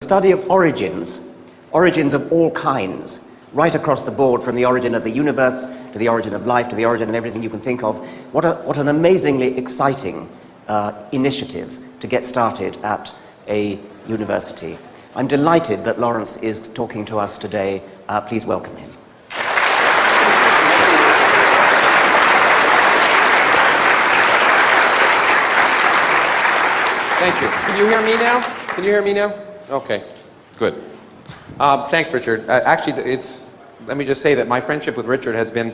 study of origins, origins of all kinds, right across the board, from the origin of the universe to the origin of life to the origin of everything you can think of. What an amazingly exciting initiative to get started at a university. I'm delighted that Lawrence is talking to us today. Please welcome him. Thank you. Can you hear me now? Can you hear me now? Okay, good. Thanks, Richard. Actually, let me just say that my friendship with Richard has been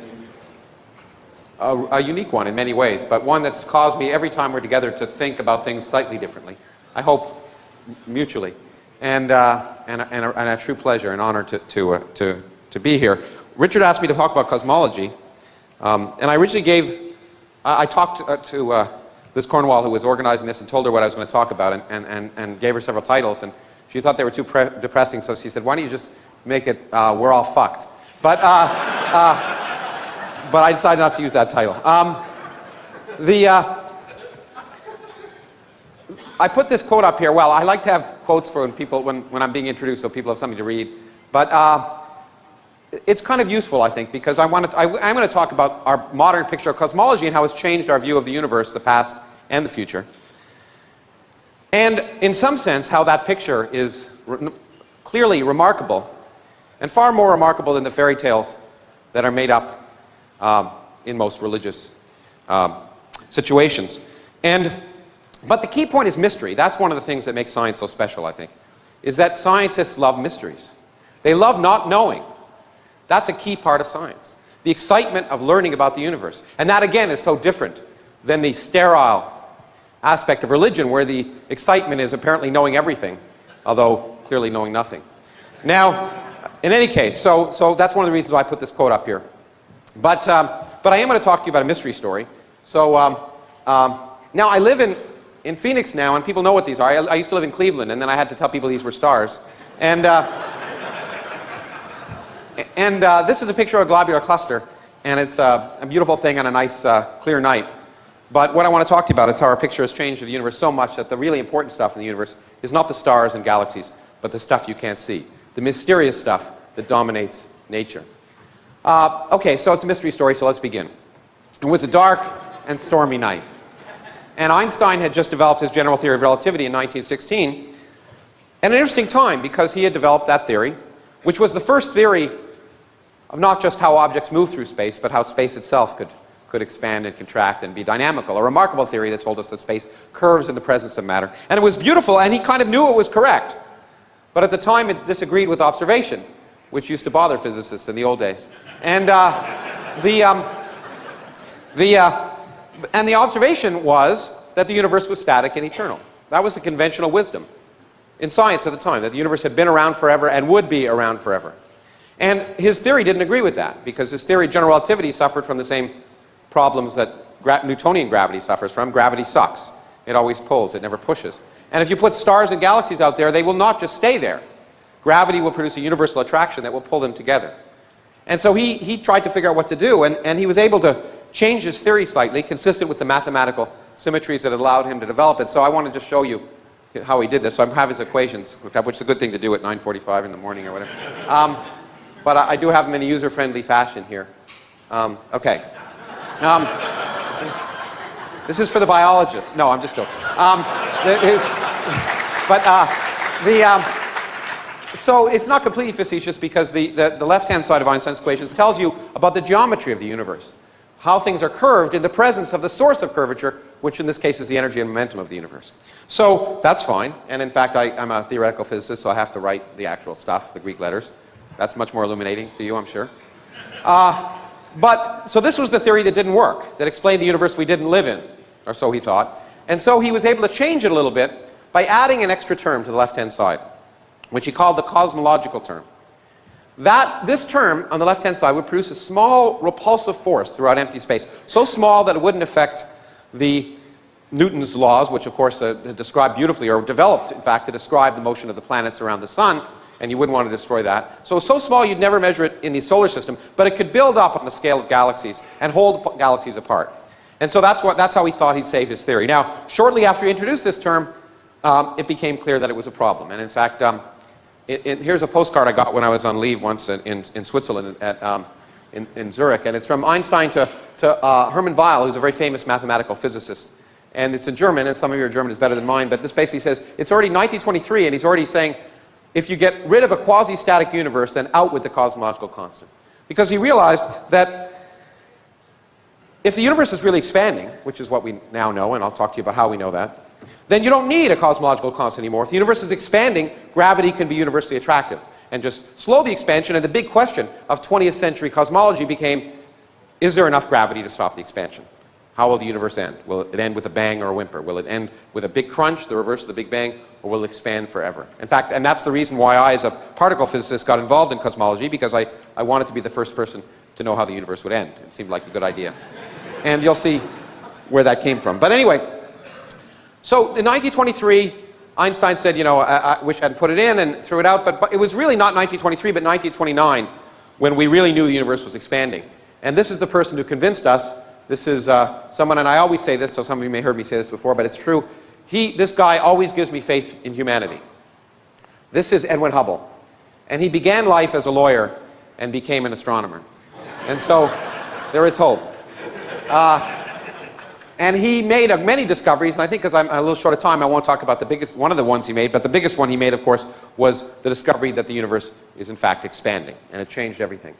a unique one in many ways, but one that's caused me every time we're together to think about things slightly differently. I hope mutually, and a true pleasure and honor to be here. Richard asked me to talk about cosmology, and I originally I talked to Liz Cornwall, who was organizing this, and told her what I was going to talk about, and gave her several titles, and she thought they were too depressing, so she said, "Why don't you just make it We're All Fucked?" But I decided not to use that title. I put this quote up here. Well, I like to have quotes for when I'm being introduced, so people have something to read. But it's kind of useful, I think, because I'm going to talk about our modern picture of cosmology and how it's changed our view of the universe, the past and the future. And in some sense, how that picture is clearly remarkable, and far more remarkable than the fairy tales that are made up in most religious situations. But the key point is mystery. That's one of the things that makes science so special, I think, is that scientists love mysteries. They love not knowing. That's a key part of science. The excitement of learning about the universe. And that, again, is so different than the sterile aspect of religion, where the excitement is apparently knowing everything, although clearly knowing nothing. Now, in any case, so that's one of the reasons why I put this quote up here. But I am going to talk to you about a mystery story. So now I live in Phoenix now, and people know what these are. I used to live in Cleveland, and then I had to tell people these were stars. And this is a picture of a globular cluster, and it's a beautiful thing on a nice clear night. But what I want to talk to you about is how our picture has changed of the universe so much that the really important stuff in the universe is not the stars and galaxies, but the stuff you can't see, the mysterious stuff that dominates nature. Okay, so it's a mystery story, so let's begin. It was a dark and stormy night, and Einstein had just developed his general theory of relativity in 1916, and an interesting time, because he had developed that theory, which was the first theory of not just how objects move through space, but how space itself could expand and contract and be dynamical. A remarkable theory that told us that space curves in the presence of matter. And it was beautiful, and he kind of knew it was correct. But at the time, it disagreed with observation, which used to bother physicists in the old days. And the observation was that the universe was static and eternal. That was the conventional wisdom in science at the time, that the universe had been around forever and would be around forever. And his theory didn't agree with that, because his theory, general relativity, suffered from the same problems that Newtonian gravity suffers from. Gravity sucks. It always pulls. It never pushes. And if you put stars and galaxies out there, they will not just stay there. Gravity will produce a universal attraction that will pull them together. And so he tried to figure out what to do, and he was able to change his theory slightly, consistent with the mathematical symmetries that allowed him to develop it. So I wanted to show you how he did this. So I have his equations hooked up, which is a good thing to do at 9:45 in the morning or whatever. But I do have them in a user-friendly fashion here. Okay. This is for the biologists. No, I'm just joking. So it's not completely facetious, because the left-hand side of Einstein's equations tells you about the geometry of the universe, how things are curved in the presence of the source of curvature, which in this case is the energy and momentum of the universe. So that's fine. And in fact, I'm a theoretical physicist, so I have to write the actual stuff, the Greek letters. That's much more illuminating to you, I'm sure. So this was the theory that didn't work, that explained the universe we didn't live in, or so he thought. And so he was able to change it a little bit by adding an extra term to the left-hand side, which he called the cosmological term. This term on the left-hand side would produce a small repulsive force throughout empty space, so small that it wouldn't affect the Newton's laws, which of course describe beautifully, or developed, in fact, to describe the motion of the planets around the sun, and you wouldn't want to destroy that. So small you'd never measure it in the solar system, but it could build up on the scale of galaxies and hold galaxies apart. And so that's how he thought he'd save his theory. Now, shortly after he introduced this term, it became clear that it was a problem. And in fact, Here's a postcard I got when I was on leave once in Switzerland, in Zurich, and it's from Einstein to Hermann Weyl, who's a very famous mathematical physicist. And it's in German, and some of your German is better than mine, but this basically says, it's already 1923, and he's already saying, if you get rid of a quasi-static universe, then out with the cosmological constant. Because he realized that if the universe is really expanding, which is what we now know, and I'll talk to you about how we know that, then you don't need a cosmological constant anymore. If the universe is expanding, gravity can be universally attractive and just slow the expansion. And the big question of 20th century cosmology became, is there enough gravity to stop the expansion? How will the universe end? Will it end with a bang or a whimper? Will it end with a big crunch, the reverse of the Big Bang, or will it expand forever? In fact, and that's the reason why I, as a particle physicist, got involved in cosmology, because I wanted to be the first person to know how the universe would end. It seemed like a good idea. And you'll see where that came from. But anyway, so in 1923, Einstein said, you know, I wish I hadn't put it in, and threw it out, but it was really not 1923, but 1929, when we really knew the universe was expanding. And this is the person who convinced us. This is someone, and I always say this, so some of you may have heard me say this before, but it's true. This guy always gives me faith in humanity. This is Edwin Hubble. And he began life as a lawyer and became an astronomer. And so there is hope. And he made many discoveries, and I think because I'm a little short of time, I won't talk about the biggest, one of the ones he made, but the biggest one he made, of course, was the discovery that the universe is in fact expanding, and it changed everything.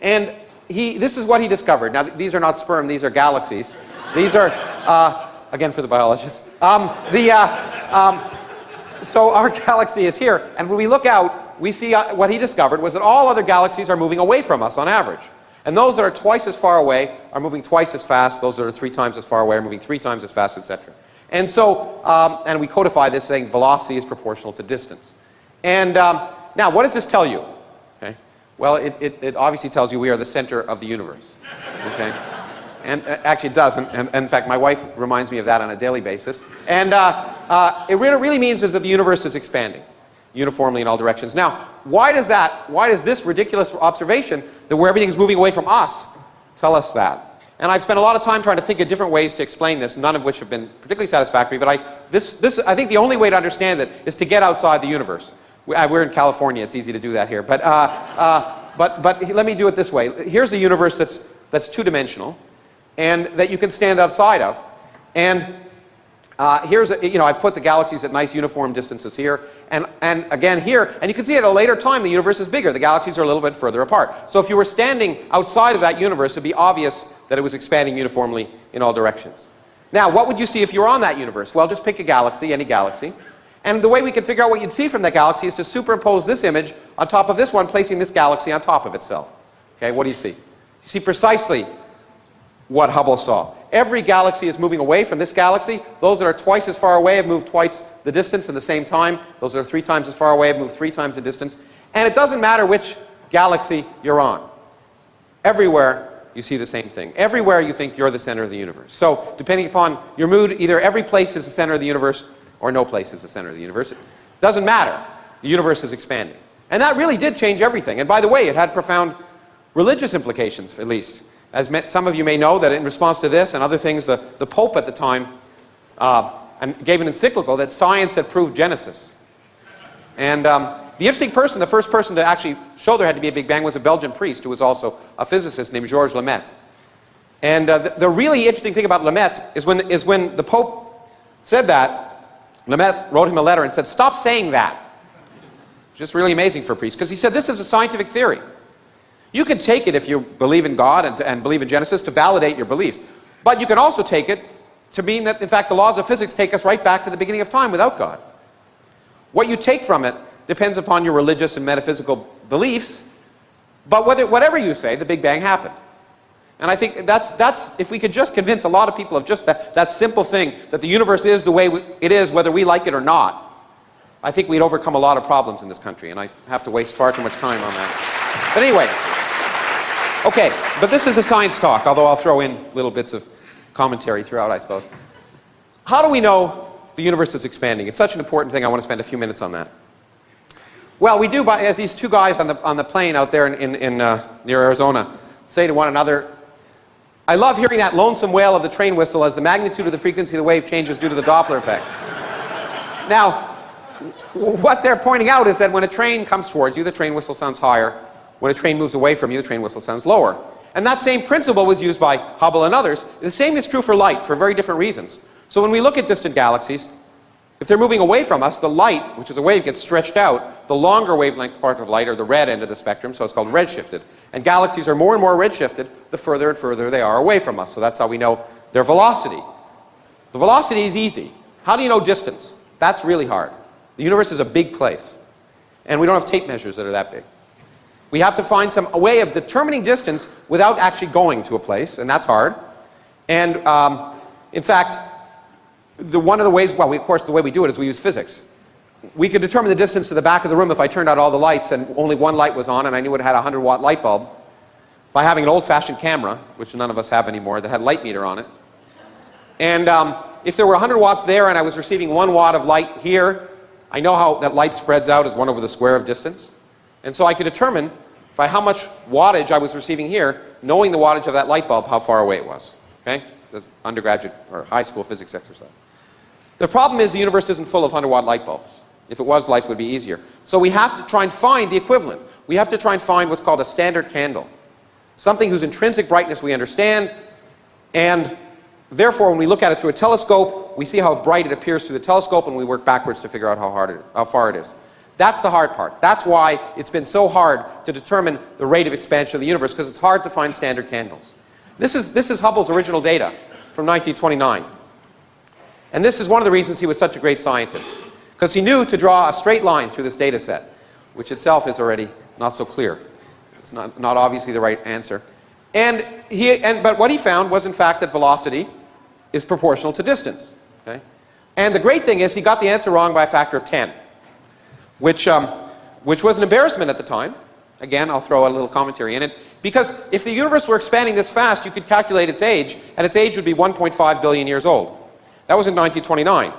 And this is what he discovered. Now, these are not sperm, these are galaxies. These are, again for the biologists. So our galaxy is here, and when we look out, we see what he discovered was that all other galaxies are moving away from us on average. And those that are twice as far away are moving twice as fast. Those that are 3 times as far away are moving 3 times as fast, etc. And so, and we codify this saying velocity is proportional to distance. And now, what does this tell you? Okay. Well, it obviously tells you we are the center of the universe. Okay. And actually, it doesn't. And in fact, my wife reminds me of that on a daily basis. And what it really means is that the universe is expanding uniformly in all directions. Now, why does this ridiculous observation that where everything is moving away from us tell us that? And I've spent a lot of time trying to think of different ways to explain this, none of which have been particularly satisfactory, but I think the only way to understand it is to get outside the universe. We're in California, it's easy to do that here, but let me do it this way. Here's a universe that's two-dimensional, and that you can stand outside of. And here's, I've put the galaxies at nice uniform distances here, and again here, and you can see at a later time the universe is bigger. The galaxies are a little bit further apart. So if you were standing outside of that universe, it'd be obvious that it was expanding uniformly in all directions. Now, what would you see if you were on that universe? Well, just pick a galaxy, any galaxy, and the way we can figure out what you'd see from that galaxy is to superimpose this image on top of this one, placing this galaxy on top of itself. Okay, what do you see? You see precisely what Hubble saw. Every galaxy is moving away from this galaxy. Those that are twice as far away have moved twice the distance in the same time. Those that are 3 times as far away have moved 3 times the distance. And it doesn't matter which galaxy you're on. Everywhere you see the same thing. Everywhere you think you're the center of the universe. So depending upon your mood, either every place is the center of the universe or no place is the center of the universe. It doesn't matter. The universe is expanding. And that really did change everything. And by the way, it had profound religious implications, at least. As some of you may know, that in response to this and other things, the Pope at the time gave an encyclical that science had proved Genesis. And the interesting person, the first person to actually show there had to be a Big Bang, was a Belgian priest who was also a physicist named Georges Lemaitre. And the really interesting thing about Lemaitre is when the Pope said that, Lemaitre wrote him a letter and said, "Stop saying that." Just really amazing for a priest, because he said this is a scientific theory. You can take it if you believe in God and believe in Genesis to validate your beliefs. But you can also take it to mean that, in fact, the laws of physics take us right back to the beginning of time without God. What you take from it depends upon your religious and metaphysical beliefs, but whatever you say, the Big Bang happened. And I think that's if we could just convince a lot of people of just that simple thing, that the universe is the way it is, whether we like it or not, I think we'd overcome a lot of problems in this country, and I have to waste far too much time on that. But anyway, okay, but this is a science talk, although I'll throw in little bits of commentary throughout, I suppose. How do we know the universe is expanding? It's such an important thing, I want to spend a few minutes on that. Well, we do, as these two guys on the plane out there near Arizona say to one another, "I love hearing that lonesome wail of the train whistle as the magnitude of the frequency of the wave changes due to the Doppler effect." Now, what they're pointing out is that when a train comes towards you, the train whistle sounds higher. When a train moves away from you, the train whistle sounds lower. And that same principle was used by Hubble and others. The same is true for light for very different reasons. So when we look at distant galaxies, if they're moving away from us, the light, which is a wave, gets stretched out. The longer wavelength part of light, or the red end of the spectrum, so it's called redshifted. And galaxies are more and more redshifted the further and further they are away from us. So that's how we know their velocity. The velocity is easy. How do you know distance? That's really hard. The universe is a big place. And we don't have tape measures that are that big. We have to find a way of determining distance without actually going to a place, and that's hard. And in fact, one of the ways, well, of course, the way we do it is we use physics. We could determine the distance to the back of the room if I turned out all the lights and only one light was on and I knew it had a 100-watt light bulb by having an old-fashioned camera, which none of us have anymore, that had a light meter on it. And if there were 100 watts there and I was receiving 1 watt of light here, I know how that light spreads out as 1 over the square of distance. And so I could determine by how much wattage I was receiving here, knowing the wattage of that light bulb, how far away it was. Okay? This undergraduate or high school physics exercise. The problem is the universe isn't full of 100-watt light bulbs. If it was, life would be easier. So we have to try and find the equivalent. We have to try and find what's called a standard candle. Something whose intrinsic brightness we understand, and therefore when we look at it through a telescope, we see how bright it appears through the telescope, and we work backwards to figure out how far it is. That's the hard part. That's why it's been so hard to determine the rate of expansion of the universe, because it's hard to find standard candles. This is Hubble's original data from 1929. And this is one of the reasons he was such a great scientist, because he knew to draw a straight line through this data set, which itself is already not so clear. It's not obviously the right answer. But what he found was, in fact, that velocity is proportional to distance. Okay? And the great thing is he got the answer wrong by a factor of 10, which was an embarrassment at the time. Again, I'll throw a little commentary in it. Because if the universe were expanding this fast, you could calculate its age, and its age would be 1.5 billion years old. That was in 1929.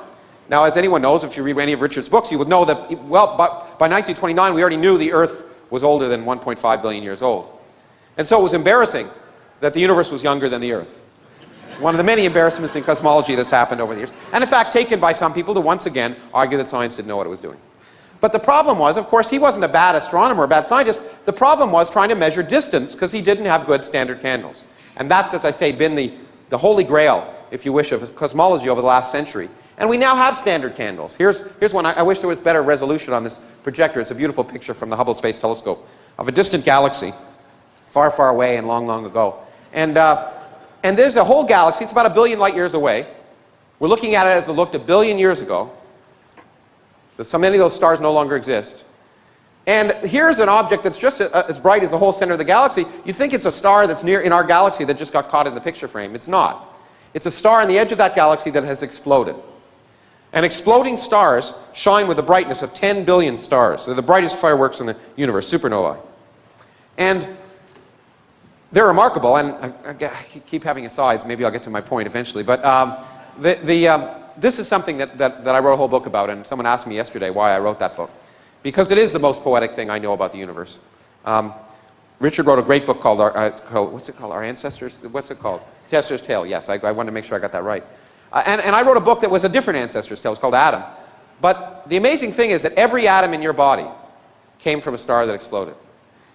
Now, as anyone knows, if you read any of Richard's books, you would know that, well, by 1929, we already knew the Earth was older than 1.5 billion years old. And so it was embarrassing that the universe was younger than the Earth. One of the many embarrassments in cosmology that's happened over the years. And in fact, taken by some people to once again argue that science didn't know what it was doing. But the problem was, of course, he wasn't a bad astronomer, a bad scientist. The problem was trying to measure distance, because he didn't have good standard candles. And that's, as I say, been the holy grail, if you wish, of cosmology over the last century. And we now have standard candles. Here's one. I wish there was better resolution on this projector. It's a beautiful picture from the Hubble Space Telescope of a distant galaxy, far, far away and long, long ago. And there's a whole galaxy. It's about 1 billion light years away. We're looking at it as it looked 1 billion years ago. So many of those stars no longer exist. And here's an object that's just as bright as the whole center of the galaxy. You'd think it's a star that's near in our galaxy that just got caught in the picture frame. It's not. It's a star on the edge of that galaxy that has exploded. And exploding stars shine with a brightness of 10 billion stars. They're the brightest fireworks in the universe, supernovae. And they're remarkable, and I keep having asides. Maybe I'll get to my point eventually. But this is something that I wrote a whole book about, and someone asked me yesterday why I wrote that book. Because it is the most poetic thing I know about the universe. Richard wrote a great book called, what's it called? Our Ancestors? What's it called? Ancestor's Tale, yes. I wanted to make sure I got that right. And I wrote a book that was a different ancestor's tale. It's called Adam. But the amazing thing is that every atom in your body came from a star that exploded.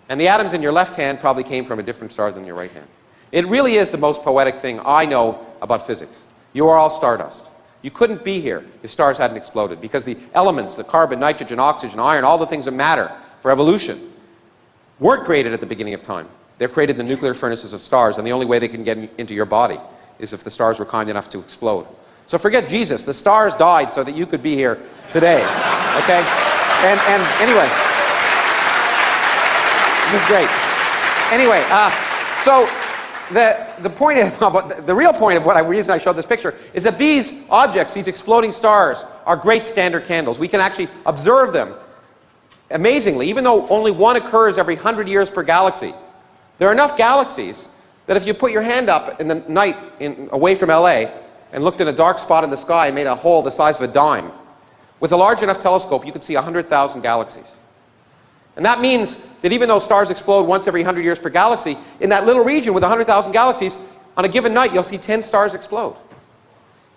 And the atoms in your left hand probably came from a different star than your right hand. It really is the most poetic thing I know about physics. You are all stardust. You couldn't be here if stars hadn't exploded, because the elements, the carbon, nitrogen, oxygen, iron, all the things that matter for evolution weren't created at the beginning of time. They're created in the nuclear furnaces of stars, and the only way they can get into your body is if the stars were kind enough to explode. So forget Jesus. The stars died so that you could be here today. Okay? And anyway, this is great. Anyway, so the real point of the reason I showed this picture is that these objects, these exploding stars, are great standard candles. We can actually observe them amazingly, even though only one occurs every 100 years per galaxy. There are enough galaxies that if you put your hand up in the night away from LA and looked in a dark spot in the sky and made a hole the size of a dime, with a large enough telescope, you could see 100,000 galaxies. And that means that even though stars explode once every 100 years per galaxy, in that little region with 100,000 galaxies, on a given night you'll see 10 stars explode.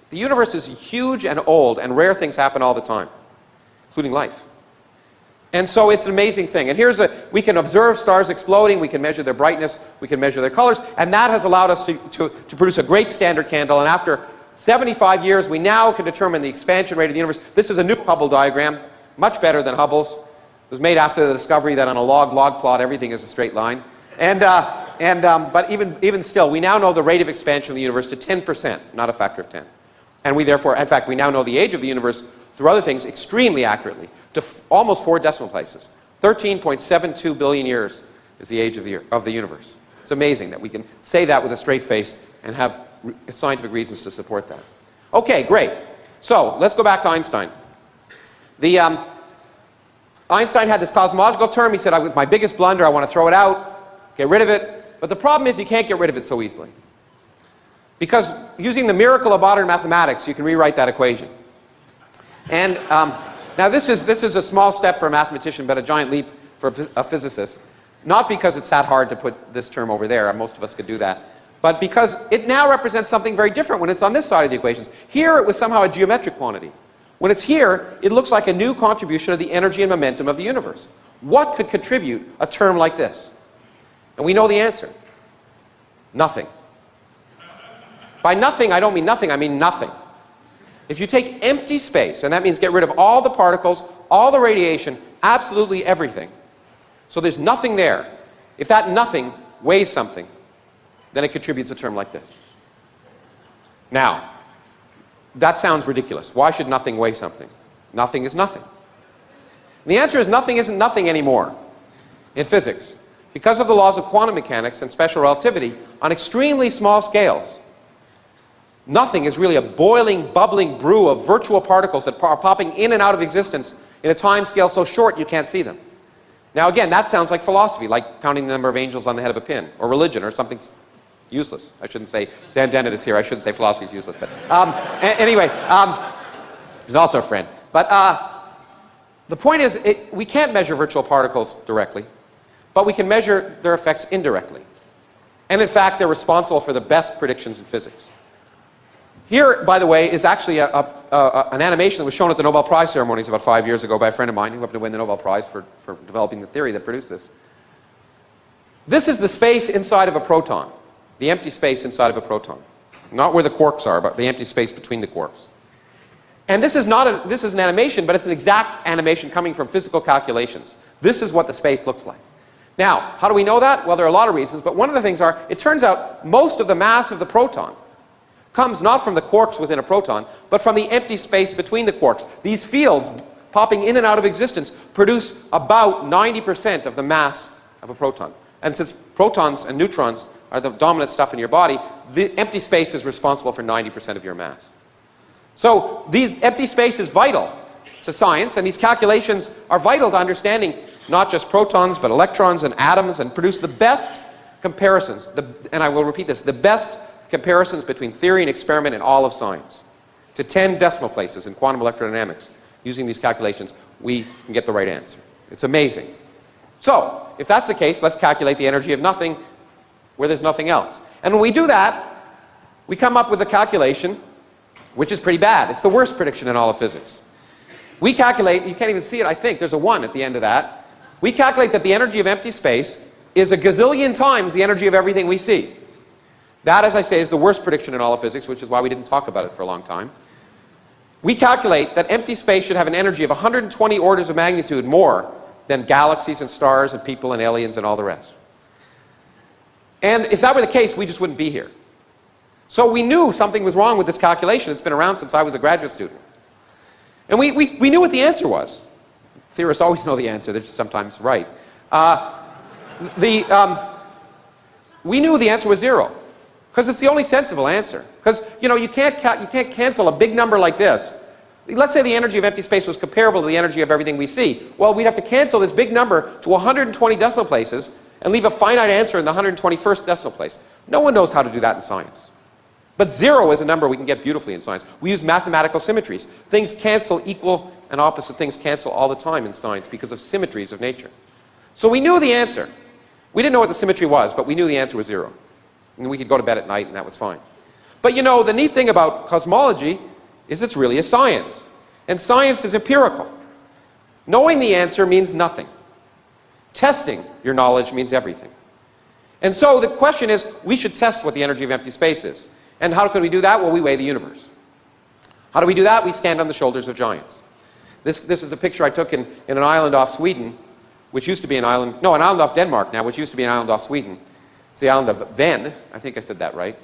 The universe is huge and old, and rare things happen all the time. including life. And so it's an amazing thing. And we can observe stars exploding, we can measure their brightness, we can measure their colors, and that has allowed us to produce a great standard candle. And after 75 years, we now can determine the expansion rate of the universe. This is a new Hubble diagram, much better than Hubble's. It was made after the discovery that on a log plot everything is a straight line. But even still, we now know the rate of expansion of the universe to 10%, not a factor of 10. And we therefore, in fact, we now know the age of the universe through other things extremely accurately, to almost 4 decimal places. 13.72 billion years is the age of the universe. It's amazing that we can say that with a straight face and have scientific reasons to support that. Okay, great. So let's go back to Einstein. Einstein had this cosmological term. He said, "It was my biggest blunder. I want to throw it out, get rid of it." But the problem is you can't get rid of it so easily. Because using the miracle of modern mathematics, you can rewrite that equation. And now this is a small step for a mathematician, but a giant leap for a physicist. Not because it's that hard to put this term over there, most of us could do that, but because it now represents something very different when it's on this side of the equations. Here it was somehow a geometric quantity. When it's here, it looks like a new contribution of the energy and momentum of the universe. What could contribute a term like this? And we know the answer. Nothing. By nothing, I don't mean nothing, I mean nothing. If you take empty space, and that means get rid of all the particles, all the radiation, absolutely everything, so there's nothing there. If that nothing weighs something, then it contributes a term like this. Now, that sounds ridiculous. Why should nothing weigh something? Nothing is nothing. And the answer is nothing isn't nothing anymore in physics. Because of the laws of quantum mechanics and special relativity, on extremely small scales, nothing is really a boiling, bubbling brew of virtual particles that are popping in and out of existence in a time scale so short you can't see them. Now again, that sounds like philosophy, like counting the number of angels on the head of a pin, or religion, or something useless. I shouldn't say, Dan Dennett is here, I shouldn't say philosophy is useless, but anyway, he's also a friend. But the point is, we can't measure virtual particles directly, but we can measure their effects indirectly. And in fact, they're responsible for the best predictions in physics. Here, by the way, is actually an animation that was shown at the Nobel Prize ceremonies about 5 years ago by a friend of mine who happened to win the Nobel Prize for developing the theory that produced this. This is the space inside of a proton, the empty space inside of a proton. Not where the quarks are, but the empty space between the quarks. And this is an animation, but it's an exact animation coming from physical calculations. This is what the space looks like. Now, how do we know that? Well, there are a lot of reasons, but one of the things are, it turns out most of the mass of the proton comes not from the quarks within a proton, but from the empty space between the quarks. These fields popping in and out of existence produce about 90% of the mass of a proton. And since protons and neutrons are the dominant stuff in your body, the empty space is responsible for 90% of your mass. So these empty space is vital to science, and these calculations are vital to understanding not just protons, but electrons and atoms, and produce the best comparisons, and I will repeat this, the best comparisons between theory and experiment in all of science. To 10 decimal places in quantum electrodynamics. Using these calculations, we can get the right answer. It's amazing. So, if that's the case, let's calculate the energy of nothing where there's nothing else. And when we do that, we come up with a calculation which is pretty bad. It's the worst prediction in all of physics. We calculate, you can't even see it, I think, there's a 1 at the end of that. We calculate that the energy of empty space is a gazillion times the energy of everything we see. That, as I say, is the worst prediction in all of physics, which is why we didn't talk about it for a long time. We calculate that empty space should have an energy of 120 orders of magnitude more than galaxies and stars and people and aliens and all the rest. And if that were the case, we just wouldn't be here. So we knew something was wrong with this calculation. It's been around since I was a graduate student. And we knew what the answer was. Theorists always know the answer, they're just sometimes right. We knew the answer was 0. Because it's the only sensible answer. Because, you know, you can't cancel a big number like this. Let's say the energy of empty space was comparable to the energy of everything we see. Well, we'd have to cancel this big number to 120 decimal places and leave a finite answer in the 121st decimal place. No one knows how to do that in science. But 0 is a number we can get beautifully in science. We use mathematical symmetries. Things cancel, equal and opposite things cancel all the time in science because of symmetries of nature. So we knew the answer. We didn't know what the symmetry was, but we knew the answer was 0. And we could go to bed at night and that was fine. But you know, the neat thing about cosmology is it's really a science. And science is empirical. Knowing the answer means nothing. Testing your knowledge means everything. And so the question is, we should test what the energy of empty space is. And how can we do that? Well, we weigh the universe. How do we do that? We stand on the shoulders of giants. This is a picture I took in an island off Sweden, which used to be an island off Denmark now, which used to be an island off Sweden. It's the island of Ven. I think I said that right.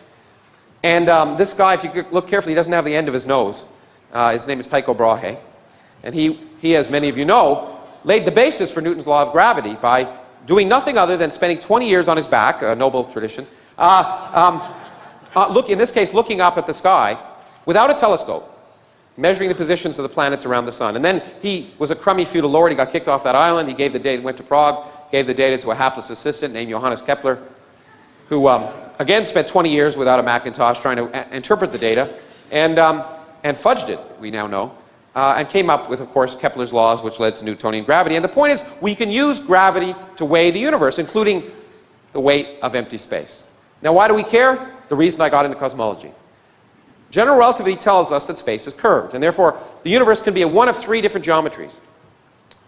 And this guy, if you look carefully, he doesn't have the end of his nose. His name is Tycho Brahe. And he, as many of you know, laid the basis for Newton's law of gravity by doing nothing other than spending 20 years on his back, a noble tradition, in this case, looking up at the sky without a telescope, measuring the positions of the planets around the sun. And then he was a crummy feudal lord. He got kicked off that island. He gave the data, went to Prague, gave the data to a hapless assistant named Johannes Kepler, who again spent 20 years without a Macintosh trying to interpret the data, and fudged it, we now know, and came up with, of course, Kepler's laws, which led to Newtonian gravity. And the point is, we can use gravity to weigh the universe, including the weight of empty space. Now, why do we care? The reason I got into cosmology. General relativity tells us that space is curved, and therefore the universe can be one of three different geometries: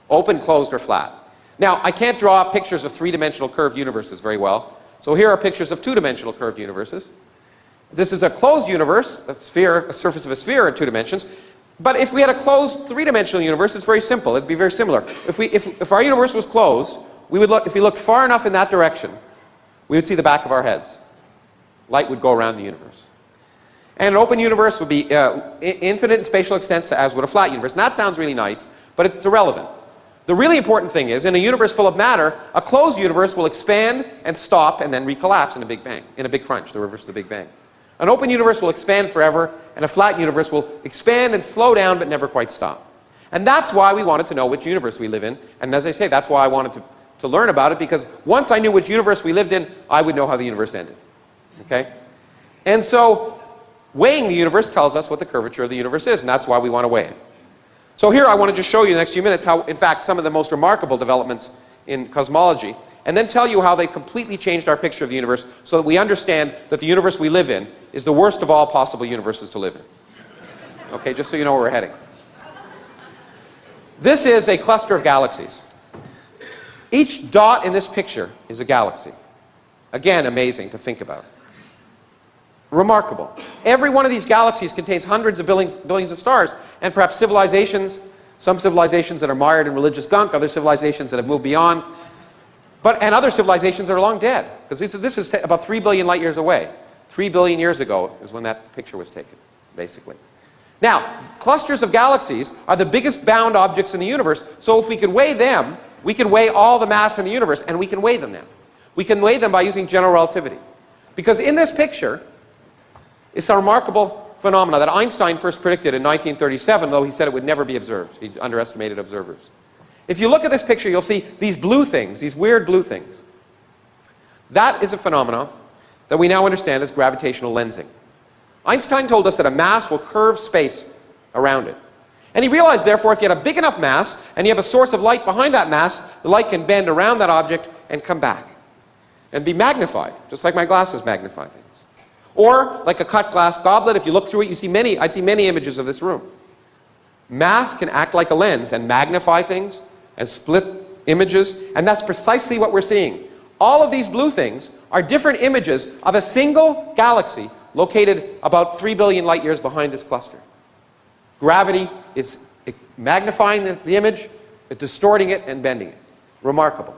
open, closed, or flat. Now, I can't draw pictures of three-dimensional curved universes very well, so here are pictures of two-dimensional curved universes. This is a closed universe, a sphere, a surface of a sphere in 2 dimensions. But if we had a closed three-dimensional universe, it's very simple. It'd be very similar. If our universe was closed, if we looked far enough in that direction, we would see the back of our heads. Light would go around the universe. And an open universe would be infinite in spatial extent, as would a flat universe. And that sounds really nice, but it's irrelevant. The really important thing is, in a universe full of matter, a closed universe will expand and stop and then recollapse in a big bang, in a big crunch, the reverse of the Big Bang. An open universe will expand forever, and a flat universe will expand and slow down but never quite stop. And that's why we wanted to know which universe we live in. And as I say, that's why I wanted to learn about it, because once I knew which universe we lived in, I would know how the universe ended. Okay? And so weighing the universe tells us what the curvature of the universe is, and that's why we want to weigh it. So here I want to just show you in the next few minutes how, in fact, some of the most remarkable developments in cosmology, and then tell you how they completely changed our picture of the universe so that we understand that the universe we live in is the worst of all possible universes to live in. Okay, just so you know where we're heading. This is a cluster of galaxies. Each dot in this picture is a galaxy. Again, amazing to think about. Remarkable. Every one of these galaxies contains hundreds of billions of stars, and perhaps civilizations, some civilizations that are mired in religious gunk, other civilizations that have moved beyond, and other civilizations that are long dead, because this is about 3 billion light years away. 3 billion years ago is when that picture was taken, basically. Now, clusters of galaxies are the biggest bound objects in the universe, so if we could weigh them, we can weigh all the mass in the universe, and we can weigh them now. We can weigh them by using general relativity. Because in this picture is a remarkable phenomena that Einstein first predicted in 1937, though he said it would never be observed. He underestimated observers. If you look at this picture, you'll see these blue things, these weird blue things. That is a phenomenon that we now understand as gravitational lensing. Einstein told us that a mass will curve space around it. And he realized, therefore, if you had a big enough mass and you have a source of light behind that mass, the light can bend around that object and come back and be magnified, just like my glasses magnify things. Or, like a cut glass goblet, if you look through it, I'd see many images of this room. Mass can act like a lens and magnify things and split images, and that's precisely what we're seeing. All of these blue things are different images of a single galaxy located about 3 billion light years behind this cluster. Gravity is magnifying the image, distorting it, and bending it. Remarkable.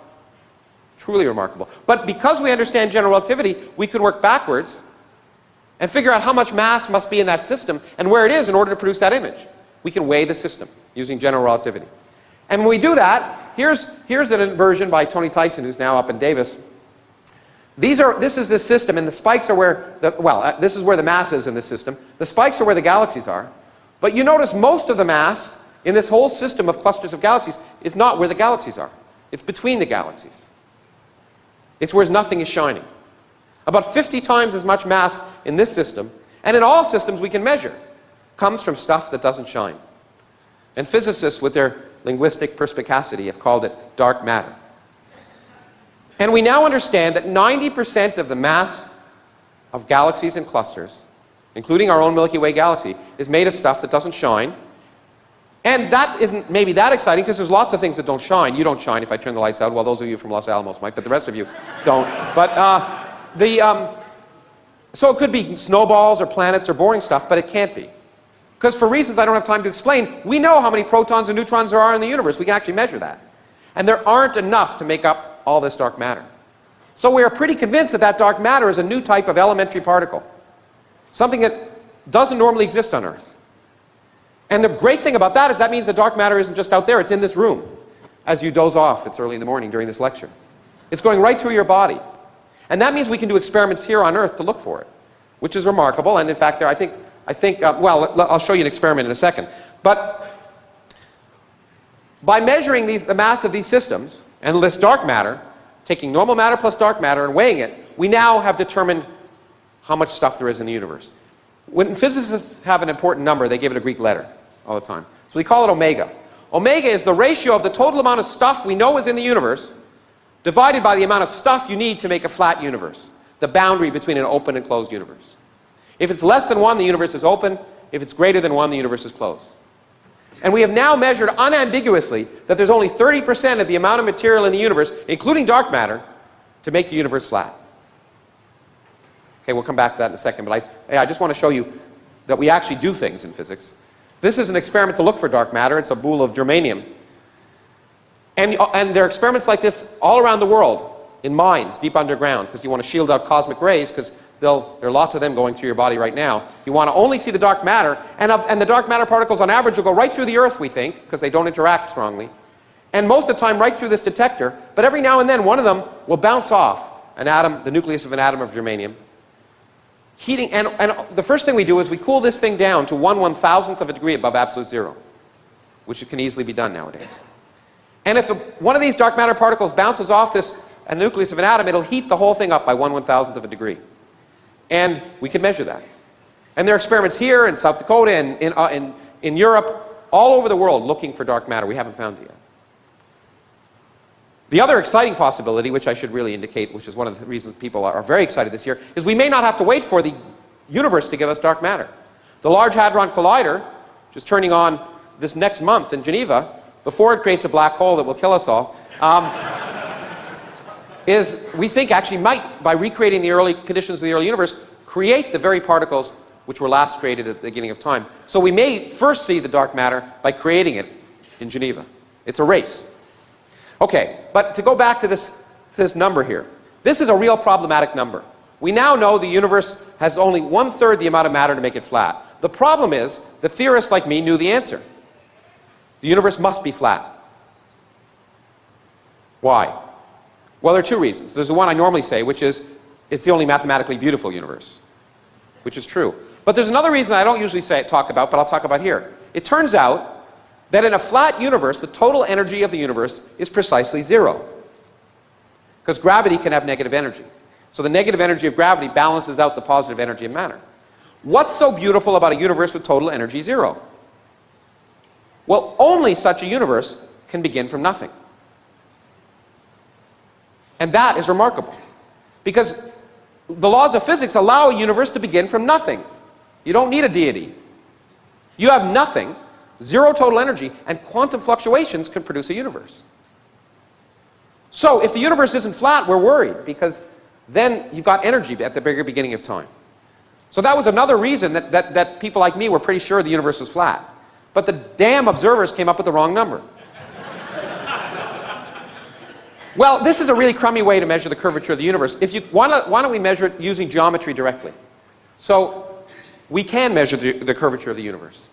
Truly remarkable. But because we understand general relativity, we can work backwards and figure out how much mass must be in that system and where it is in order to produce that image. We can weigh the system using general relativity. And when we do that, here's an inversion by Tony Tyson, who's now up in Davis. This is the system, and the spikes are where this is where the mass is in this system. The spikes are where the galaxies are. But you notice most of the mass in this whole system of clusters of galaxies is not where the galaxies are. It's between the galaxies. It's where nothing is shining. About 50 times as much mass in this system, and in all systems we can measure, comes from stuff that doesn't shine. And physicists, with their linguistic perspicacity, have called it dark matter. And we now understand that 90% of the mass of galaxies and clusters, including our own Milky Way galaxy, is made of stuff that doesn't shine And that isn't maybe that exciting because there's lots of things that don't shine. You don't shine if I turn the lights out. Well, those of you from Los Alamos might, but the rest of you don't. But so it could be snowballs or planets or boring stuff, but it can't be. Because for reasons I don't have time to explain, we know how many protons and neutrons there are in the universe. We can actually measure that. And there aren't enough to make up all this dark matter. So we are pretty convinced that that dark matter is a new type of elementary particle. Something that doesn't normally exist on Earth. And the great thing about that is that means the dark matter isn't just out there, it's in this room. As you doze off, it's early in the morning during this lecture. It's going right through your body. And that means we can do experiments here on Earth to look for it, which is remarkable. And in fact, I think well, I'll show you an experiment in a second. But by measuring the mass of these systems and this dark matter, taking normal matter plus dark matter and weighing it, we now have determined how much stuff there is in the universe. When physicists have an important number, they give it a Greek letter all the time. So we call it omega. Omega is the ratio of the total amount of stuff we know is in the universe divided by the amount of stuff you need to make a flat universe, the boundary between an open and closed universe. If it's less than 1, the universe is open. If it's greater than 1, the universe is closed. And we have now measured unambiguously that there's only 30% of the amount of material in the universe, including dark matter, to make the universe flat. Okay, we'll come back to that in a second, but I just want to show you that we actually do things in physics. This is an experiment to look for dark matter. It's a boule of germanium. And there are experiments like this all around the world, in mines, deep underground, because you want to shield out cosmic rays, because there are lots of them going through your body right now. You want to only see the dark matter, and the dark matter particles on average will go right through the Earth, we think, because they don't interact strongly. And most of the time right through this detector, but every now and then one of them will bounce off an atom, the nucleus of an atom of germanium. Heating, and the first thing we do is we cool this thing down to 1/1000th of a degree above absolute zero, which can easily be done nowadays. And if one of these dark matter particles bounces off a nucleus of an atom, it'll heat the whole thing up by 1/1000th of a degree. And we can measure that. And there are experiments here in South Dakota and in Europe, all over the world, looking for dark matter. We haven't found it yet. The other exciting possibility, which I should really indicate, which is one of the reasons people are very excited this year, is we may not have to wait for the universe to give us dark matter. The Large Hadron Collider, which is turning on this next month in Geneva, before it creates a black hole that will kill us all, we think actually might, by recreating the early conditions of the early universe, create the very particles which were last created at the beginning of time. So we may first see the dark matter by creating it in Geneva. It's a race. Okay, but to go back to this number here, this is a real problematic number. We now know the universe has only 1/3 the amount of matter to make it flat. The problem is that theorists like me knew the answer. The universe must be flat. Why? Well, there are two reasons. There's the one I normally say, which is it's the only mathematically beautiful universe, which is true. But there's another reason I don't usually talk about, but I'll talk about here. It turns out that in a flat universe, the total energy of the universe is precisely zero. Because gravity can have negative energy. So the negative energy of gravity balances out the positive energy of matter. What's so beautiful about a universe with total energy zero? Well, only such a universe can begin from nothing. And that is remarkable. Because the laws of physics allow a universe to begin from nothing. You don't need a deity. You have nothing, zero total energy, and quantum fluctuations can produce a universe. So if the universe isn't flat, we're worried, because then you've got energy at the very beginning of time. So that was another reason that people like me were pretty sure the universe was flat. But the damn observers came up with the wrong number. Well, this is a really crummy way to measure the curvature of the universe. Why don't we measure it using geometry directly? So we can measure the curvature of the universe.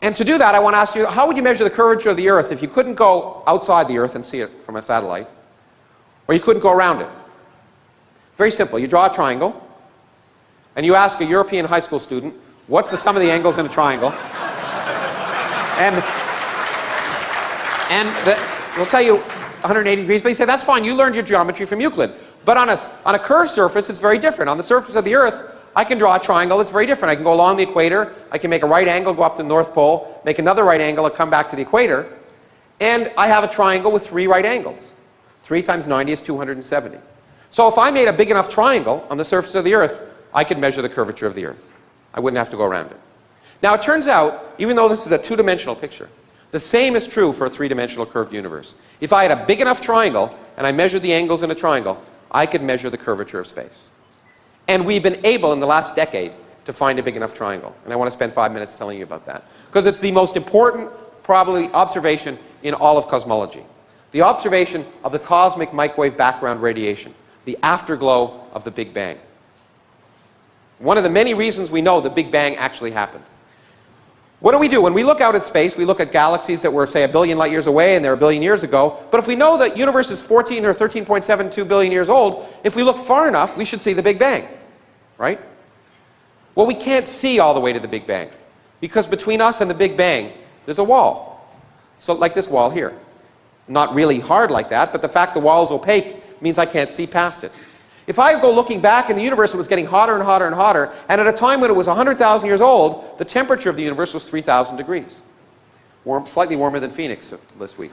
And to do that, I want to ask you, how would you measure the curvature of the Earth if you couldn't go outside the Earth and see it from a satellite, or you couldn't go around it? Very simple. You draw a triangle, and you ask a European high school student, what's the sum of the angles in a triangle? They'll tell you 180 degrees, but you say, that's fine, you learned your geometry from Euclid. But on a curved surface, it's very different. On the surface of the Earth, I can draw a triangle that's very different. I can go along the equator, I can make a right angle, go up to the North Pole, make another right angle, and come back to the equator, and I have a triangle with 3 right angles. 3 times 90 is 270. So if I made a big enough triangle on the surface of the Earth, I could measure the curvature of the Earth. I wouldn't have to go around it. Now it turns out, even though this is a two-dimensional picture, the same is true for a three-dimensional curved universe. If I had a big enough triangle and I measured the angles in a triangle, I could measure the curvature of space. And we've been able in the last decade to find a big enough triangle. And I want to spend 5 minutes telling you about that. Because it's the most important, probably, observation in all of cosmology. The observation of the cosmic microwave background radiation, the afterglow of the Big Bang. One of the many reasons we know the Big Bang actually happened. What do? When we look out at space, we look at galaxies that were, say, 1 billion light years away and they're 1 billion years ago. But if we know that the universe is 14 or 13.72 billion years old, if we look far enough, we should see the Big Bang, right? Well, we can't see all the way to the Big Bang because between us and the Big Bang, there's a wall. So like this wall here. Not really hard like that, but the fact the wall is opaque means I can't see past it. If I go looking back in the universe, it was getting hotter and hotter and hotter, and at a time when it was 100,000 years old, the temperature of the universe was 3,000 degrees. Slightly warmer than Phoenix this week.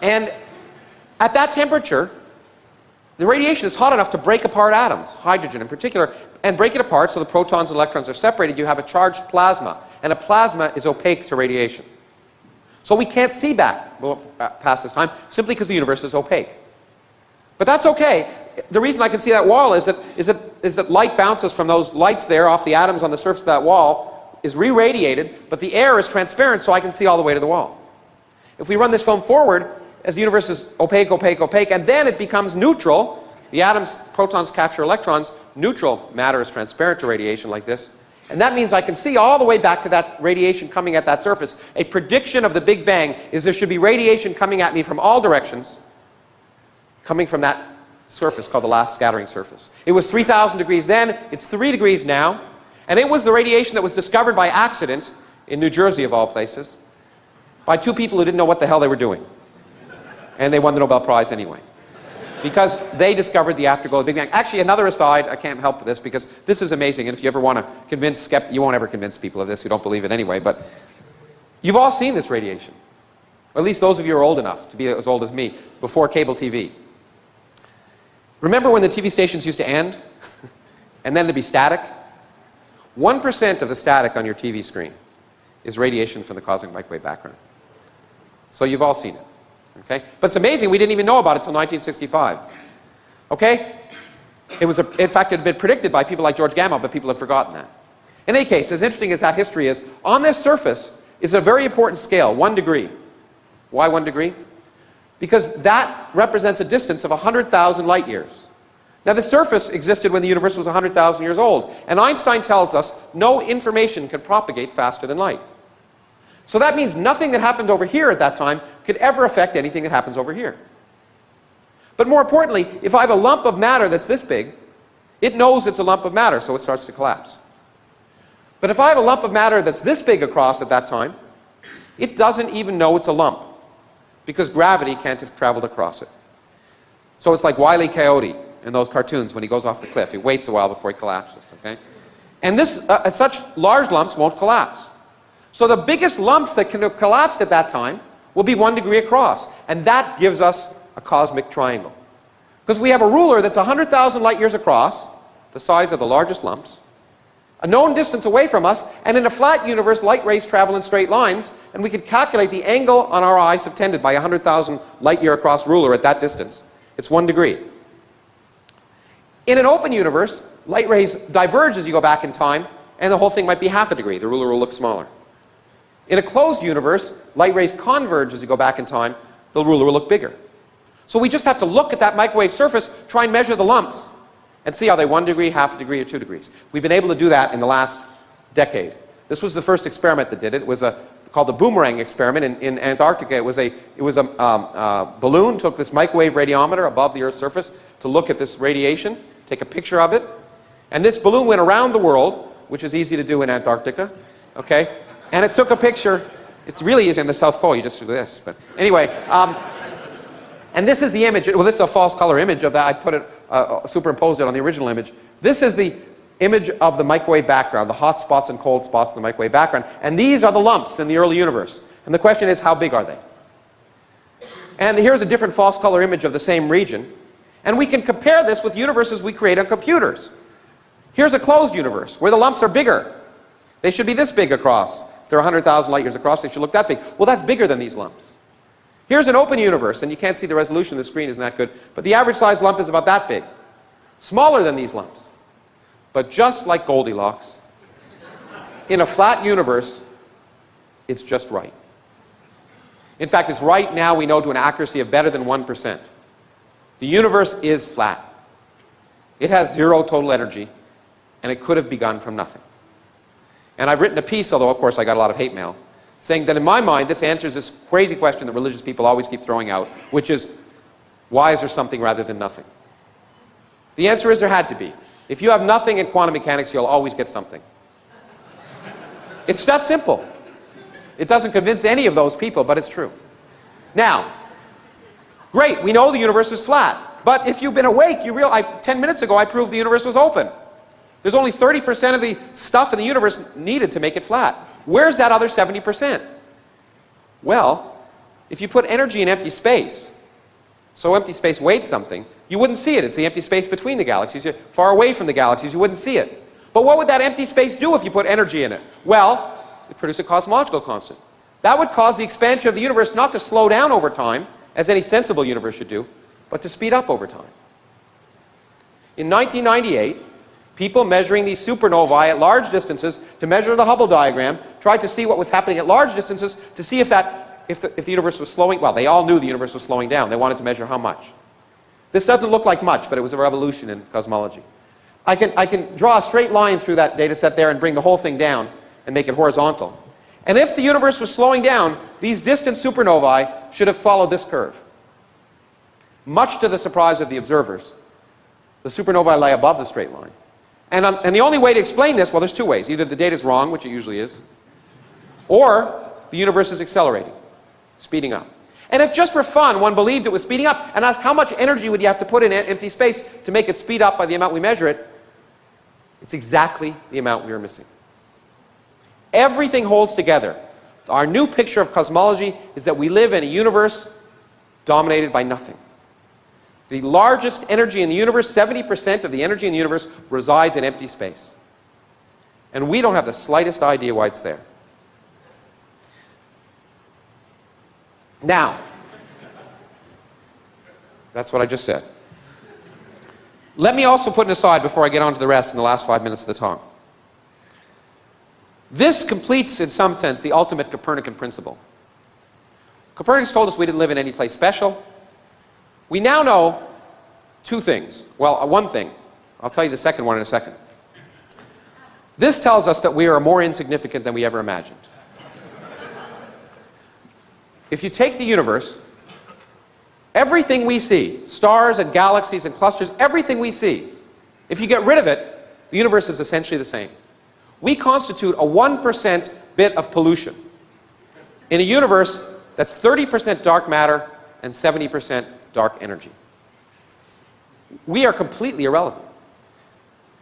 And at that temperature, the radiation is hot enough to break apart atoms, hydrogen in particular, and break it apart so the protons and electrons are separated. You have a charged plasma, and a plasma is opaque to radiation. So we can't see back past this time simply because the universe is opaque. But that's okay. The reason I can see that wall is that light bounces from those lights there off the atoms on the surface of that wall, is re-radiated, but the air is transparent so I can see all the way to the wall. If we run this film forward, as the universe is opaque, opaque, opaque, and then it becomes neutral, the atoms, protons capture electrons, neutral matter is transparent to radiation like this, and that means I can see all the way back to that radiation coming at that surface. A prediction of the Big Bang is there should be radiation coming at me from all directions, coming from that surface called the last scattering surface. It was 3,000 degrees then, it's 3 degrees now, and it was the radiation that was discovered by accident in New Jersey of all places by two people who didn't know what the hell they were doing. And they won the Nobel Prize anyway. Because they discovered the afterglow of the Big Bang. Actually, another aside, I can't help this because this is amazing, and if you ever want to convince skeptics, you won't ever convince people of this who don't believe it anyway, but you've all seen this radiation. Or at least those of you who are old enough to be as old as me, before cable TV. Remember when the TV stations used to end? And then to be static? 1% of the static on your TV screen is radiation from the cosmic microwave background. So you've all seen it. Okay? But it's amazing we didn't even know about it until 1965. Okay? In fact, it had been predicted by people like George Gamow, but people have forgotten that. In any case, as interesting as that history is, on this surface is a very important scale, 1 degree. Why 1 degree? Because that represents a distance of 100,000 light years. Now, the surface existed when the universe was 100,000 years old, and Einstein tells us no information can propagate faster than light. So that means nothing that happened over here at that time could ever affect anything that happens over here. But more importantly, if I have a lump of matter that's this big, it knows it's a lump of matter, so it starts to collapse. But if I have a lump of matter that's this big across at that time, it doesn't even know it's a lump, because gravity can't have traveled across it. So it's like Wile E. Coyote in those cartoons when he goes off the cliff. He waits a while before he collapses, okay? And such large lumps won't collapse. So the biggest lumps that can have collapsed at that time will be 1 degree across, and that gives us a cosmic triangle. Because we have a ruler that's 100,000 light years across, the size of the largest lumps, a known distance away from us, and in a flat universe, light rays travel in straight lines, and we can calculate the angle on our eye subtended by a 100,000 light year across ruler at that distance. It's 1 degree. In an open universe, light rays diverge as you go back in time, and the whole thing might be ½ a degree. The ruler will look smaller. In a closed universe, light rays converge as you go back in time, the ruler will look bigger. So we just have to look at that microwave surface, try and measure the lumps, and see are they 1 degree, ½ a degree, or 2 degrees. We've been able to do that in the last decade. This was the first experiment that did it. It was called the boomerang experiment in Antarctica. It was a balloon, took this microwave radiometer above the Earth's surface to look at this radiation, take a picture of it, and this balloon went around the world, which is easy to do in Antarctica, okay? And it took a picture. It really is in the South Pole. You just do this. But anyway, and this is the image. Well, this is a false color image of that. I put it, superimposed it on the original image. This is the image of the microwave background, the hot spots and cold spots in the microwave background. And these are the lumps in the early universe. And the question is, how big are they? And here's a different false color image of the same region. And we can compare this with universes we create on computers. Here's a closed universe where the lumps are bigger. They should be this big across. If they're 100,000 light years across, they should look that big. Well, that's bigger than these lumps. Here's an open universe, and you can't see the resolution of the screen isn't that good, but the average size lump is about that big. Smaller than these lumps. But just like Goldilocks, in a flat universe, it's just right. In fact, it's right now, we know, to an accuracy of better than 1%. The universe is flat. It has zero total energy, and it could have begun from nothing. And I've written a piece, although of course I got a lot of hate mail, saying that in my mind this answers this crazy question that religious people always keep throwing out, which is, why is there something rather than nothing? The answer is there had to be. If you have nothing in quantum mechanics, you'll always get something. It's that simple. It doesn't convince any of those people, but it's true. Now, great, we know the universe is flat. But if you've been awake, you realize, 10 minutes ago I proved the universe was open. There's only 30% of the stuff in the universe needed to make it flat. Where's that other 70%? Well, if you put energy in empty space, so empty space weighed something, you wouldn't see it. It's the empty space between the galaxies. You're far away from the galaxies, you wouldn't see it. But what would that empty space do if you put energy in it? Well, it produces a cosmological constant. That would cause the expansion of the universe not to slow down over time, as any sensible universe should do, but to speed up over time. In 1998, people measuring these supernovae at large distances to measure the Hubble diagram tried to see what was happening at large distances to see if the universe was slowing. Well, they all knew the universe was slowing down. They wanted to measure how much. This doesn't look like much, but it was a revolution in cosmology. I can draw a straight line through that data set there and bring the whole thing down and make it horizontal. And if the universe was slowing down, these distant supernovae should have followed this curve. Much to the surprise of the observers, the supernovae lay above the straight line. And the only way to explain this, well, there's two ways. Either the data is wrong, which it usually is, or the universe is accelerating, speeding up. And if just for fun one believed it was speeding up and asked how much energy would you have to put in empty space to make it speed up by the amount we measure it, it's exactly the amount we are missing. Everything holds together. Our new picture of cosmology is that we live in a universe dominated by nothing. The largest energy in the universe, 70% of the energy in the universe, resides in empty space. And we don't have the slightest idea why it's there. Now, that's what I just said. Let me also put an aside before I get on to the rest in the last 5 minutes of the talk. This completes, in some sense, the ultimate Copernican principle. Copernicus told us we didn't live in any place special. We now know two things. Well, one thing. I'll tell you the second one in a second. This tells us that we are more insignificant than we ever imagined. If you take the universe, everything we see, stars and galaxies and clusters, everything we see, if you get rid of it, the universe is essentially the same. We constitute a 1% bit of pollution in a universe that's 30% dark matter and 70% dark energy. We are completely irrelevant.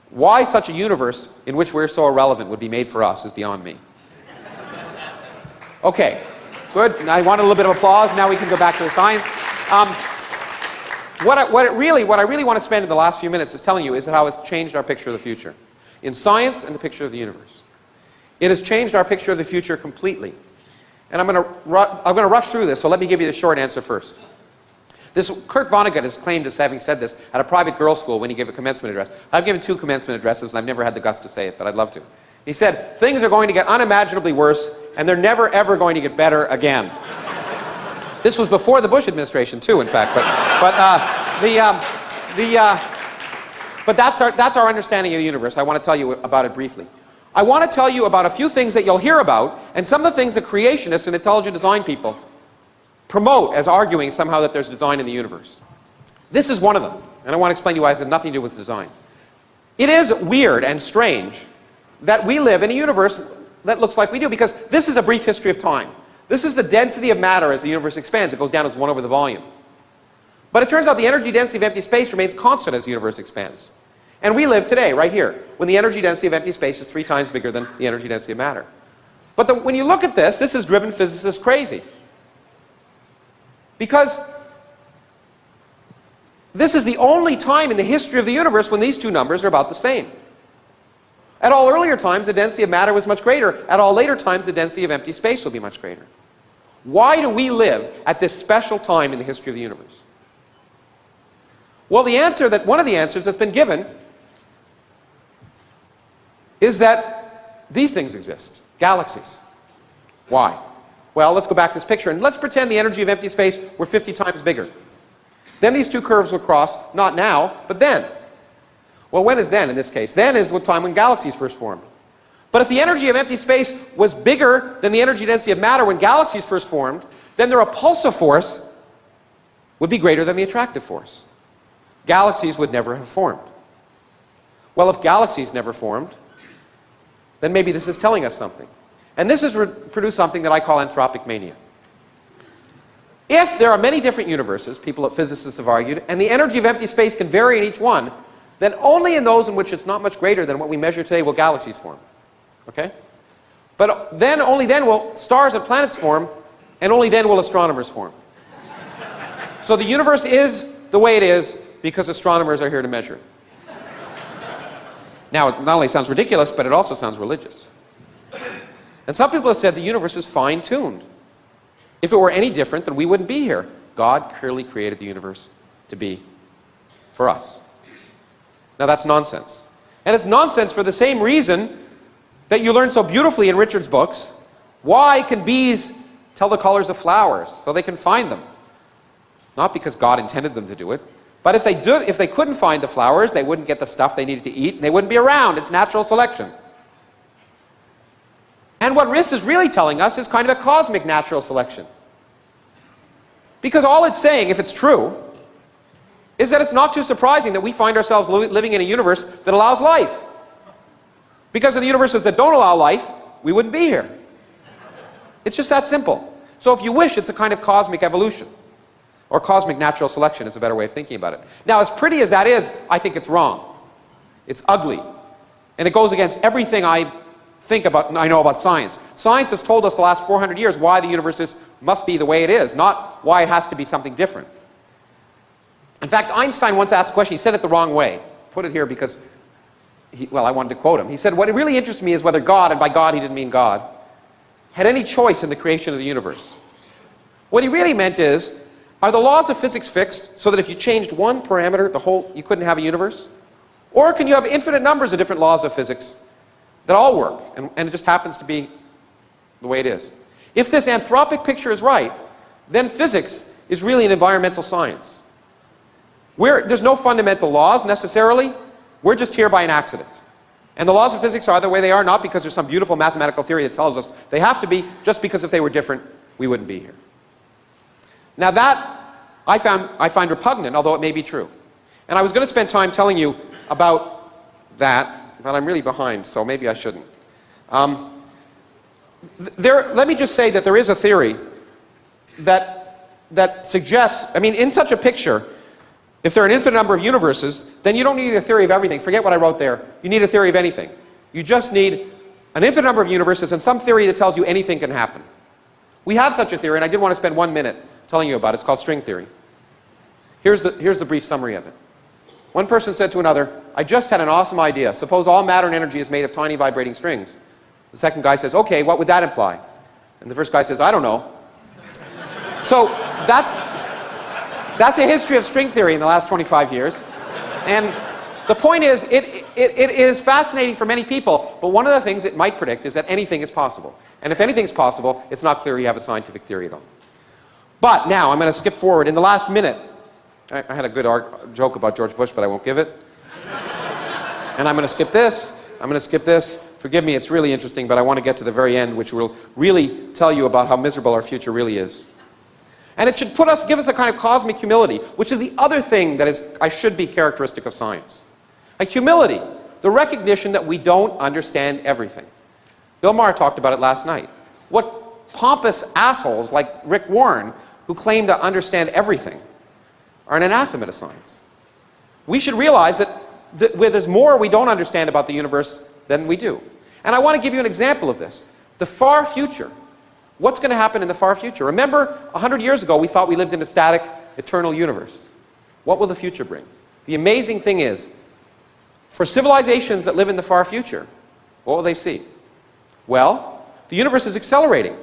Why such a universe in which we're so irrelevant would be made for us is beyond me. Okay, good. I want a little bit of applause. Now we can go back to the science. What I really want to spend in the last few minutes is telling you is how it's changed our picture of the future. In science and the picture of the universe. It has changed our picture of the future completely. And I'm going to rush through this, so let me give you the short answer first. Kurt Vonnegut is claimed as having said this at a private girls' school when he gave a commencement address. I've given 2 commencement addresses, and I've never had the guts to say it, but I'd love to. He said, things are going to get unimaginably worse, and they're never, ever going to get better again. This was before the Bush administration, too, in fact. But that's our understanding of the universe. I want to tell you about it briefly. I want to tell you about a few things that you'll hear about, and some of the things that creationists and intelligent design people promote as arguing somehow that there's design in the universe. This is one of them, and I want to explain to you why it has nothing to do with design. It is weird and strange that we live in a universe that looks like we do, because this is a brief history of time. This is the density of matter as the universe expands. It goes down as 1 over the volume. But it turns out the energy density of empty space remains constant as the universe expands. And we live today, right here, when the energy density of empty space is 3 times bigger than the energy density of matter. But when you look at this has driven physicists crazy. Because this is the only time in the history of the universe when these two numbers are about the same. At all earlier times, the density of matter was much greater. At all later times, the density of empty space will be much greater. Why do we live at this special time in the history of the universe? Well, one of the answers that's been given is that these things exist, galaxies. Why? Well, let's go back to this picture, and let's pretend the energy of empty space were 50 times bigger. Then these two curves will cross, not now, but then. Well, when is then in this case? Then is the time when galaxies first formed. But if the energy of empty space was bigger than the energy density of matter when galaxies first formed, then the repulsive force would be greater than the attractive force. Galaxies would never have formed. Well, if galaxies never formed, then maybe this is telling us something. And this has produced something that I call anthropic mania. If there are many different universes, physicists have argued, and the energy of empty space can vary in each one, then only in those in which it's not much greater than what we measure today will galaxies form. Okay? But then, only then will stars and planets form, and only then will astronomers form. So the universe is the way it is because astronomers are here to measure it. Now, it not only sounds ridiculous, but it also sounds religious. And some people have said the universe is fine-tuned. If it were any different, then we wouldn't be here. God clearly created the universe to be for us. Now, that's nonsense. And it's nonsense for the same reason that you learn so beautifully in Richard's books. Why can bees tell the colors of flowers? So they can find them. Not because God intended them to do it, but if they couldn't find the flowers, they wouldn't get the stuff they needed to eat, and they wouldn't be around. It's natural selection. And what this is really telling us is kind of a cosmic natural selection. Because all it's saying, if it's true, is that it's not too surprising that we find ourselves living in a universe that allows life. Because in the universes that don't allow life, we wouldn't be here. It's just that simple. So if you wish, it's a kind of cosmic evolution. Or cosmic natural selection is a better way of thinking about it. Now, as pretty as that is, I think it's wrong. It's ugly. And it goes against everything I know about science. Science has told us the last 400 years why the universe must be the way it is, not why it has to be something different. In fact, Einstein once asked a question. He said it the wrong way. Put it here because, I wanted to quote him. He said, what really interests me is whether God, and by God he didn't mean God, had any choice in the creation of the universe. What he really meant is, are the laws of physics fixed so that if you changed one parameter, you couldn't have a universe? Or can you have infinite numbers of different laws of physics that all work, and it just happens to be the way it is? If this anthropic picture is right, then physics is really an environmental science. There's no fundamental laws necessarily. We're just here by an accident. And the laws of physics are the way they are, not because there's some beautiful mathematical theory that tells us they have to be, just because if they were different, we wouldn't be here. Now that I find repugnant, although it may be true. And I was going to spend time telling you about that, but I'm really behind, so maybe I shouldn't. Let me just say that there is a theory that suggests, in such a picture, if there are an infinite number of universes, then you don't need a theory of everything. Forget what I wrote there. You need a theory of anything. You just need an infinite number of universes and some theory that tells you anything can happen. We have such a theory, and I did want to spend 1 minute telling you about it. It's called string theory. Here's the brief summary of it. One person said to another, I just had an awesome idea. Suppose all matter and energy is made of tiny vibrating strings. The second guy says, okay, what would that imply? And the first guy says, I don't know. So that's a history of string theory in the last 25 years. And the point is, it is fascinating for many people, but one of the things it might predict is that anything is possible. And if anything's possible, it's not clear you have a scientific theory at all. But now, I'm going to skip forward. In the last minute, I had a good joke about George Bush, but I won't give it. And I'm going to skip this. I'm going to skip this. Forgive me, it's really interesting, but I want to get to the very end, which will really tell you about how miserable our future really is. And it should give us a kind of cosmic humility, which is the other thing that should be characteristic of science. A humility, the recognition that we don't understand everything. Bill Maher talked about it last night. What pompous assholes like Rick Warren, who claim to understand everything, are an anathema to science. We should realize that there's more we don't understand about the universe than we do. And I want to give you an example of this. The far future. What's going to happen in the far future? Remember, 100 years ago, we thought we lived in a static, eternal universe. What will the future bring? The amazing thing is, for civilizations that live in the far future, what will they see? Well, the universe is accelerating.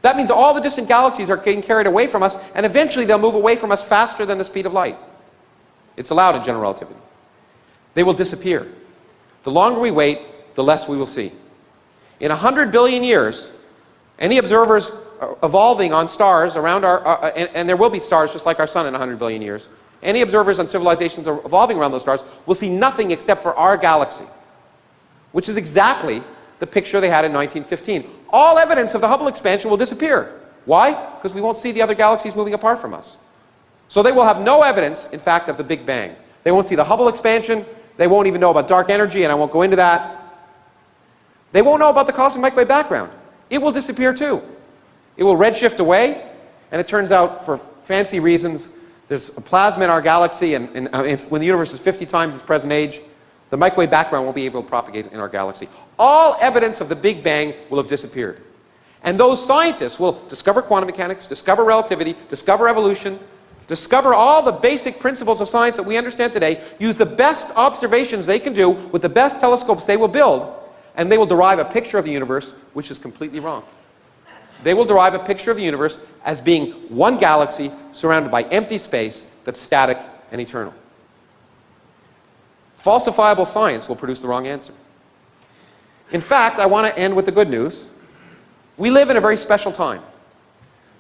That means all the distant galaxies are getting carried away from us, and eventually they'll move away from us faster than the speed of light. It's allowed in general relativity. They will disappear. The longer we wait, the less we will see. In 100 billion years, any observers evolving on stars around our, and there will be stars just like our sun in 100 billion years, any observers on civilizations evolving around those stars will see nothing except for our galaxy, which is exactly the picture they had in 1915. All evidence of the Hubble expansion will disappear. Why? Because we won't see the other galaxies moving apart from us. So they will have no evidence, in fact, of the Big Bang. They won't see the Hubble expansion. They won't even know about dark energy, and I won't go into that. They won't know about the cosmic microwave background. It will disappear too. It will redshift away, and it turns out, for fancy reasons, there's a plasma in our galaxy, and when the universe is 50 times its present age, the microwave background won't be able to propagate in our galaxy. All evidence of the Big Bang will have disappeared. And those scientists will discover quantum mechanics, discover relativity, discover evolution, discover all the basic principles of science that we understand today, use the best observations they can do with the best telescopes they will build, and they will derive a picture of the universe which is completely wrong. They will derive a picture of the universe as being one galaxy surrounded by empty space that's static and eternal. Falsifiable science will produce the wrong answer. In fact, I want to end with the good news. We live in a very special time.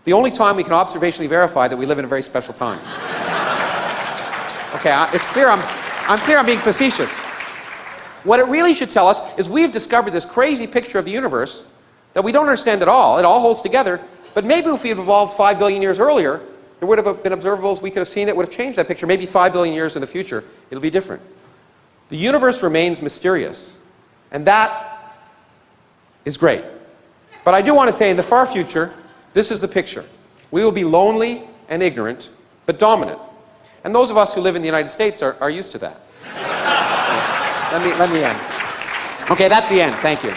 The only time we can observationally verify that we live in a very special time. Okay, it's clear I'm clear I'm being facetious. What it really should tell us is we've discovered this crazy picture of the universe that we don't understand at all. It all holds together. But maybe if we had evolved 5 billion years earlier, there would have been observables we could have seen that would have changed that picture. Maybe 5 billion years in the future, it'll be different. The universe remains mysterious. And that is great. But I do want to say in the far future, this is the picture. We will be lonely and ignorant, but dominant. And those of us who live in the United States are used to that. Let me end. Okay, that's the end. Thank you.